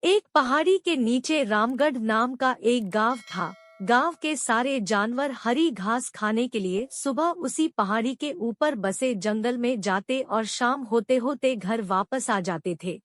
एक पहाड़ी के नीचे रामगढ़ नाम का एक गांव था। गांव के सारे जानवर हरी घास खाने के लिए सुबह उसी पहाड़ी के ऊपर बसे जंगल में जाते और शाम होते होते घर वापस आ जाते थे।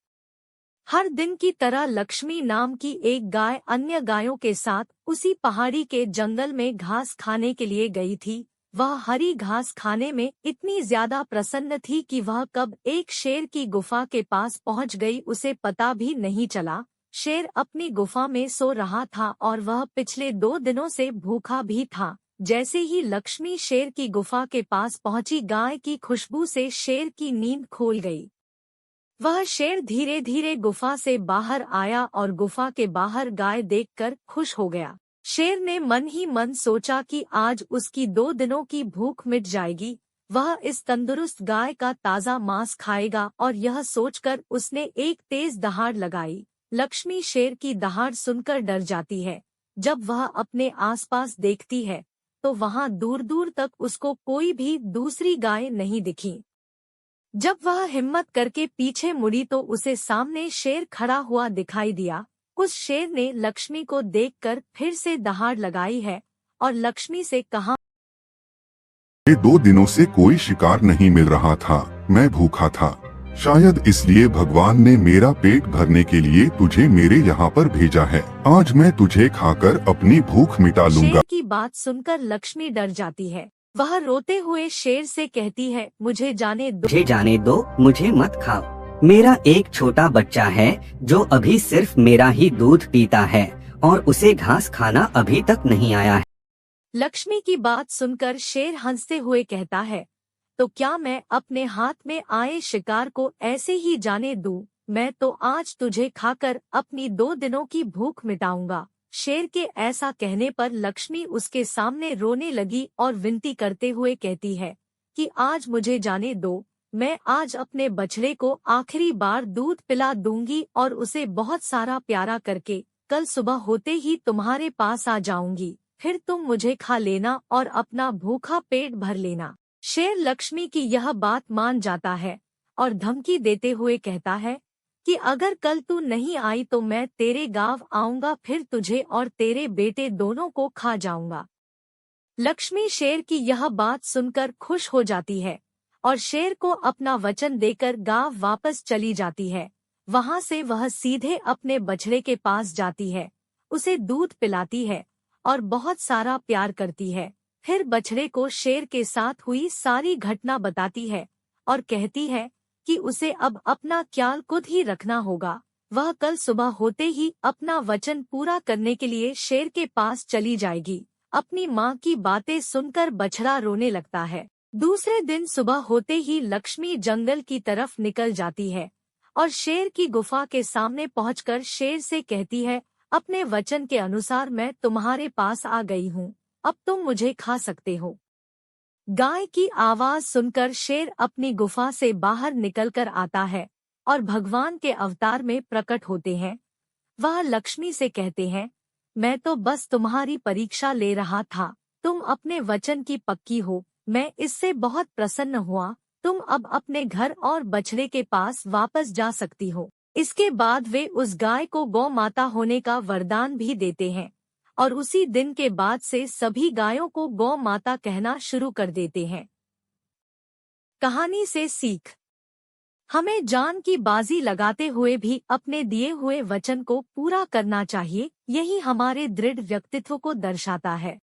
हर दिन की तरह लक्ष्मी नाम की एक गाय अन्य गायों के साथ उसी पहाड़ी के जंगल में घास खाने के लिए गई थी। वह हरी घास खाने में इतनी ज्यादा प्रसन्न थी कि वह कब एक शेर की गुफा के पास पहुंच गई उसे पता भी नहीं चला। शेर अपनी गुफा में सो रहा था और वह पिछले 2 दिनों से भूखा भी था। जैसे ही लक्ष्मी शेर की गुफा के पास पहुंची, गाय की खुशबू से शेर की नींद खुल गई। वह शेर धीरे धीरे गुफा से बाहर आया और गुफा के बाहर गाय देखकर खुश हो गया। शेर ने मन ही मन सोचा कि आज उसकी 2 दिनों की भूख मिट जाएगी। वह इस तंदुरुस्त गाय का ताज़ा मांस खाएगा और यह सोचकर उसने एक तेज दहाड़ लगाई। लक्ष्मी शेर की दहाड़ सुनकर डर जाती है। जब वह अपने आसपास देखती है तो वहां दूर दूर तक उसको कोई भी दूसरी गाय नहीं दिखी। जब वह हिम्मत करके पीछे मुड़ी तो उसे सामने शेर खड़ा हुआ दिखाई दिया। उस शेर ने लक्ष्मी को देखकर फिर से दहाड़ लगाई है और लक्ष्मी से कहा, ये 2 दिनों से कोई शिकार नहीं मिल रहा था, मैं भूखा था। शायद इसलिए भगवान ने मेरा पेट भरने के लिए तुझे मेरे यहाँ पर भेजा है। आज मैं तुझे खाकर अपनी भूख मिटा लूंगा। शेर की बात सुनकर लक्ष्मी डर जाती है। वह रोते हुए शेर से कहती है, मुझे जाने दो, मुझे मत खाओ। मेरा एक छोटा बच्चा है जो अभी सिर्फ मेरा ही दूध पीता है और उसे घास खाना अभी तक नहीं आया है। लक्ष्मी की बात सुनकर शेर हंसते हुए कहता है, तो क्या मैं अपने हाथ में आए शिकार को ऐसे ही जाने दूं? मैं तो आज तुझे खाकर अपनी 2 दिनों की भूख मिटाऊंगा। शेर के ऐसा कहने पर लक्ष्मी उसके सामने रोने लगी और विनती करते हुए कहती है कि आज मुझे जाने दो, मैं आज अपने बछड़े को आखिरी बार दूध पिला दूंगी और उसे बहुत सारा प्यारा करके कल सुबह होते ही तुम्हारे पास आ जाऊंगी। फिर तुम मुझे खा लेना और अपना भूखा पेट भर लेना। शेर लक्ष्मी की यह बात मान जाता है और धमकी देते हुए कहता है कि अगर कल तू नहीं आई तो मैं तेरे गांव आऊंगा, फिर तुझे और तेरे बेटे दोनों को खा जाऊंगा। लक्ष्मी शेर की यह बात सुनकर खुश हो जाती है और शेर को अपना वचन देकर गांव वापस चली जाती है। वहां से वह सीधे अपने बछड़े के पास जाती है, उसे दूध पिलाती है और बहुत सारा प्यार करती है। फिर बछड़े को शेर के साथ हुई सारी घटना बताती है और कहती है कि उसे अब अपना ख्याल खुद ही रखना होगा। वह कल सुबह होते ही अपना वचन पूरा करने के लिए शेर के पास चली जाएगी। अपनी माँ की बातें सुनकर बछड़ा रोने लगता है। दूसरे दिन सुबह होते ही लक्ष्मी जंगल की तरफ निकल जाती है और शेर की गुफा के सामने पहुंचकर शेर से कहती है, अपने वचन के अनुसार मैं तुम्हारे पास आ गई हूँ, अब तुम मुझे खा सकते हो। गाय की आवाज सुनकर शेर अपनी गुफा से बाहर निकलकर आता है और भगवान के अवतार में प्रकट होते हैं। वह लक्ष्मी से कहते हैं, मैं तो बस तुम्हारी परीक्षा ले रहा था, तुम अपने वचन की पक्की हो, मैं इससे बहुत प्रसन्न हुआ। तुम अब अपने घर और बछड़े के पास वापस जा सकती हो। इसके बाद वे उस गाय को गौ माता होने का वरदान भी देते हैं और उसी दिन के बाद से सभी गायों को गौ माता कहना शुरू कर देते हैं। कहानी से सीख, हमें जान की बाजी लगाते हुए भी अपने दिए हुए वचन को पूरा करना चाहिए। यही हमारे दृढ़ व्यक्तित्व को दर्शाता है।